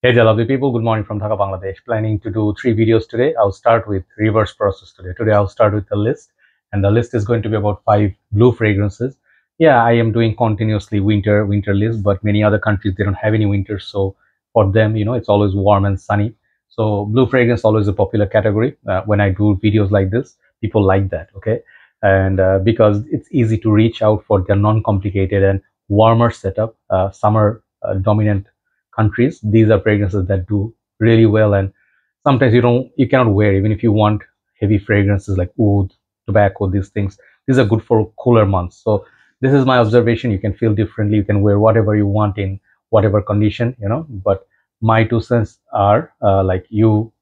Hey there, lovely people. Good morning from Dhaka, Bangladesh. Planning to do 3 videos today. I'll start with reverse process today. Today I'll start with the list, and the list is going to be about 5 blue fragrances. Yeah, I am doing continuously winter list, but many other countries they don't have any winter, so for them, it's always warm and sunny. So blue fragrance always a popular category. When I do videos like this, people like that. Okay, and because it's easy to reach out for the non-complicated and warmer setup, summer dominant countries, these are fragrances that do really well. And sometimes you cannot wear, even if you want heavy fragrances like oud, tobacco, these things, these are good for cooler months. So this is my observation. You can feel differently, you can wear whatever you want in whatever condition, but my 2 cents are like you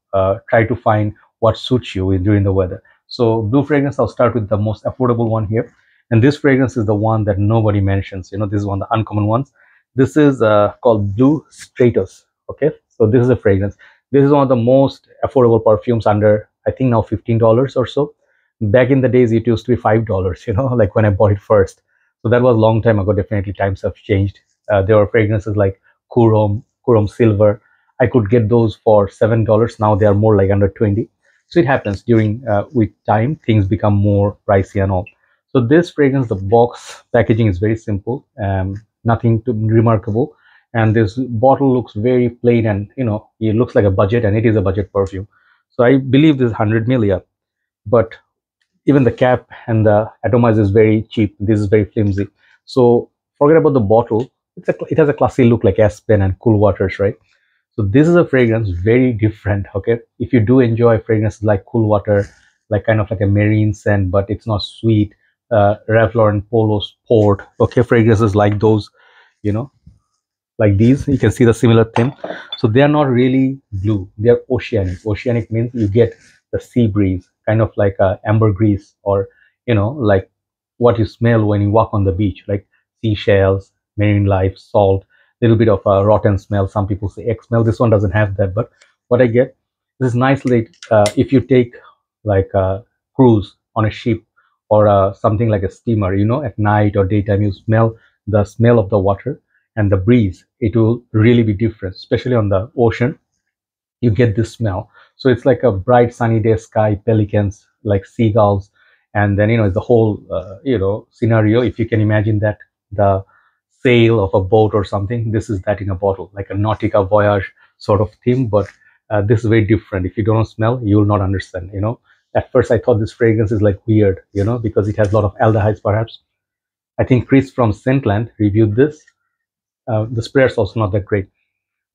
try to find what suits you during the weather. So blue fragrance, I'll start with the most affordable one here, and this fragrance is the one that nobody mentions. This is one of the uncommon ones. This is called Blue Stratos. Okay, so this is a fragrance. This is one of the most affordable perfumes, under I think now $15 or so. Back in the days, it used to be $5. Like when I bought it first. So that was a long time ago. Definitely times have changed. There were fragrances like Kurom Silver. I could get those for $7. Now they are more like under 20. So it happens during with time, things become more pricey and all. So this fragrance, the box packaging is very simple. Nothing too remarkable, and this bottle looks very plain, and it looks like a budget, and it is a budget perfume. So I believe this 100 ml, but even the cap and the atomizer is very cheap. This is very flimsy. So forget about the bottle. It has a classy look like Aspen and Cool Waters, right? So this is a fragrance very different. Okay, if you do enjoy fragrances like Cool Water, like kind of like a marine scent, but it's not sweet, Ralph Lauren Polo Sport, okay, fragrances like those, like these, you can see the similar theme. So they are not really blue, they are oceanic means you get the sea breeze, kind of like ambergris, or like what you smell when you walk on the beach, like seashells, marine life, salt, little bit of a rotten smell. Some people say egg smell. This one doesn't have that, but what I get, this is nicely if you take like a cruise on a ship, or something like a steamer, at night or daytime, you smell the smell of the water and the breeze. It will really be different, especially on the ocean. You get this smell. So it's like a bright sunny day sky, pelicans, like seagulls, and then it's the whole scenario. If you can imagine that, the sail of a boat or something, this is that in a bottle, like a nautica voyage sort of theme. But this is very different. If you don't smell, you will not understand. At first I thought this fragrance is like weird, because it has a lot of aldehydes perhaps. I think Chris from Scentland reviewed this. The spray is also not that great.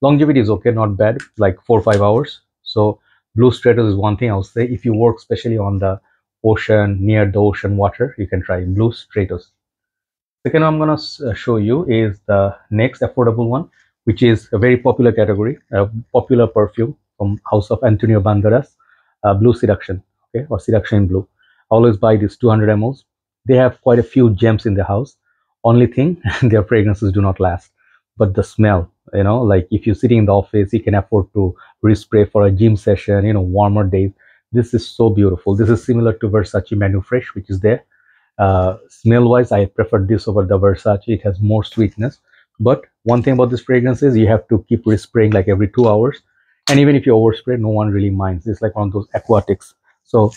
Longevity is okay, not bad, like 4 or 5 hours. So blue Stratos is one thing I'll say. If you work especially on the ocean, near the ocean water, you can try blue Stratos. Second I'm going to show you is the next affordable one, which is a very popular category, a popular perfume from house of Antonio Banderas, Blue Seduction, okay, or Seduction in Blue. I always buy these 200 mls. They have quite a few gems in the house. Only thing, their fragrances do not last, but the smell, like if you're sitting in the office, you can afford to respray for a gym session, warmer days. This is so beautiful. This is similar to Versace Manu Fresh, which is there. Smell wise, I prefer this over the Versace. It has more sweetness. But one thing about this fragrance is you have to keep respraying like every 2 hours. And even if you overspray, no one really minds. It's like one of those aquatics. So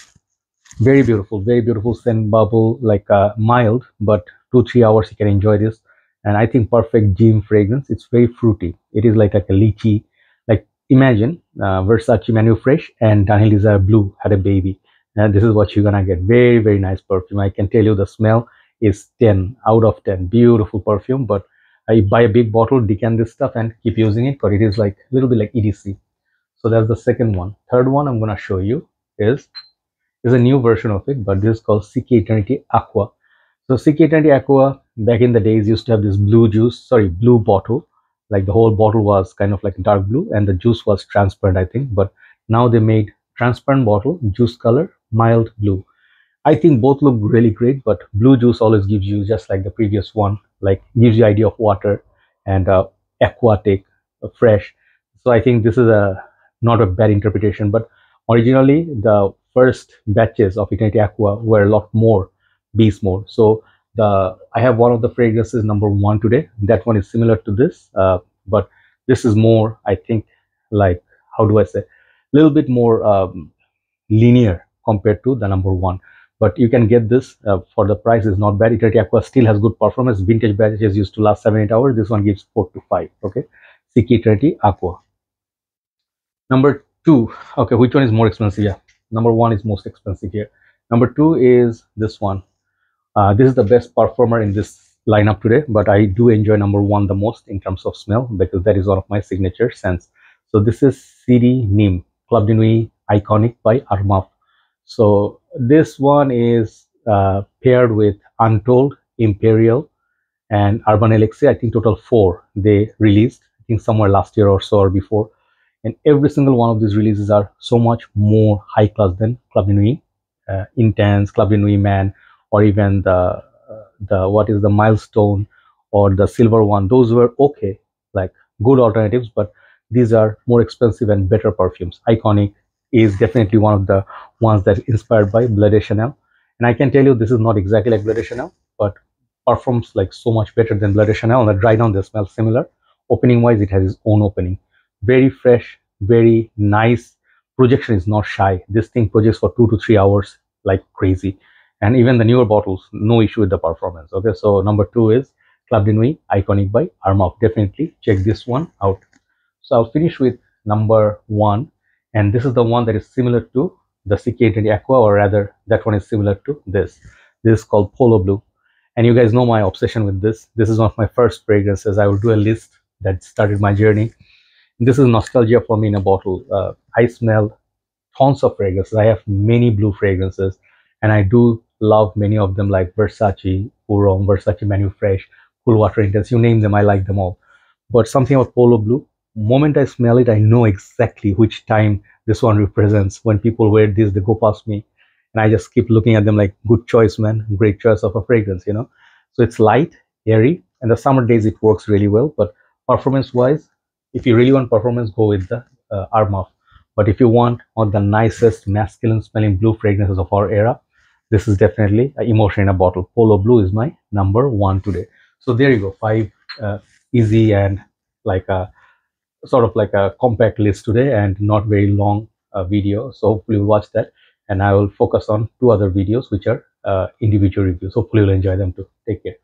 very beautiful scent bubble, like mild, but 2-3 hours you can enjoy this. And I think perfect gym fragrance. It's very fruity. It is like a lychee. Like imagine Versace Manu Fresh and Daniel Desire Blue had a baby, and this is what you're gonna get. Very nice perfume. I can tell you the smell is 10 out of 10. Beautiful perfume. But I buy a big bottle, decant this stuff, and keep using it, but it is like a little bit like EDC. So that's the second one. Third one I'm gonna show you is a new version of it, but this is called Ekternity Aqua. So Decant Aqua, back in the days, used to have this blue bottle. Like the whole bottle was kind of like dark blue, and the juice was transparent, I think. But now they made transparent bottle, juice color, mild blue. I think both look really great, but blue juice always gives you, just like the previous one, like gives you idea of water and aquatic, fresh. So I think this is not a bad interpretation. But originally, the first batches of Ekternity Aqua were a lot more beast mode. So I have one of the fragrances, number 1 today. That one is similar to this, but this is more, I think, like, how do I say, a little bit more linear compared to the number one. But you can get this for the price is not bad. Eternity Aqua still has good performance. Vintage batches used to last 7-8 hours. This one gives 4 to 5. Okay, Eternity Aqua. Number two, okay, which one is more expensive? Yeah, number one is most expensive here. Number two is this one. This is the best performer in this lineup today, but I do enjoy number one the most in terms of smell because that is one of my signature scents. So this is CDNIM Club de Nuit Iconic by Armaf. So this one is paired with Untold, Imperial, and Urban Elixir. I think total 4 they released, I think somewhere last year or so or before. And every single one of these releases are so much more high class than Club de Nuit Intense, Club de Nuit Man, or even the what is the Milestone or the Silver one. Those were okay, like good alternatives, but these are more expensive and better perfumes. Iconic is definitely one of the ones that is inspired by Bleu Chanel, and I can tell you this is not exactly like Bleu Chanel, but performs like so much better than Bleu Chanel. On the dry down they smell similar. Opening wise, it has its own opening. Very fresh, very nice. Projection is not shy. This thing projects for 2 to 3 hours like crazy. And even the newer bottles, no issue with the performance. Okay, so number two is Club de Nuit Iconic by Armaf. Definitely check this one out. So I'll finish with number one, and this is the one that is similar to the Eternity Aqua, or rather that one is similar to this. This is called Polo Blue, and you guys know my obsession with this. This is one of my first fragrances. I will do a list that started my journey. This is nostalgia for me in a bottle. I smell tons of fragrances. I have many blue fragrances, and I do love many of them, like Versace, Urom, Versace Manu Fresh, Cool Water Intense. You name them, I like them all. But something about Polo Blue, moment I smell it, I know exactly which time this one represents. When people wear this, they go past me, and I just keep looking at them like, good choice, man, great choice of a fragrance, you know. So it's light, airy, and the summer days it works really well. But performance wise, if you really want performance, go with the Armaf. But if you want one of the nicest masculine smelling blue fragrances of our era, this is definitely an emotion in a bottle. Polo Blue is my number one today. So there you go, 5 easy and like a sort of like a compact list today, and not very long video. So hopefully you'll watch that, and I will focus on 2 other videos which are individual reviews. Hopefully you'll enjoy them too. Take care.